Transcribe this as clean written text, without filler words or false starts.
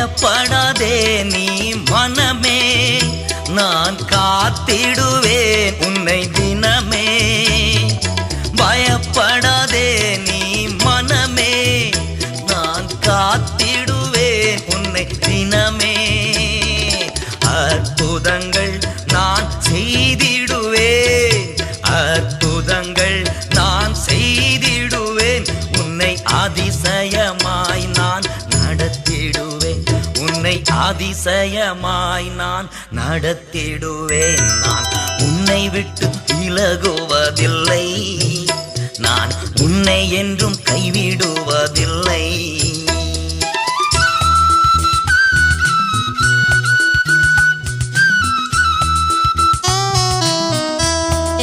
பயப்படாதே நீ மனமே, நான் காத்திடுவேன் உன்னை தினமே. பயப்படாதே நீ மனமே, நான் காத்திடுவேன் உன்னை தினமே. அற்புதங்கள் நான் செய்திடுவேன், அற்புதங்கள் நான் செய்திடுவேன். உன்னை அதிசயமாய் நான் நடத்திடுவேன், உன்னை அதிசயமாய் நான் நடத்திடுவேன். நான் உன்னை விட்டு விலகுவதில்லை, நான் உன்னை என்றும் கைவிடுவதில்லை.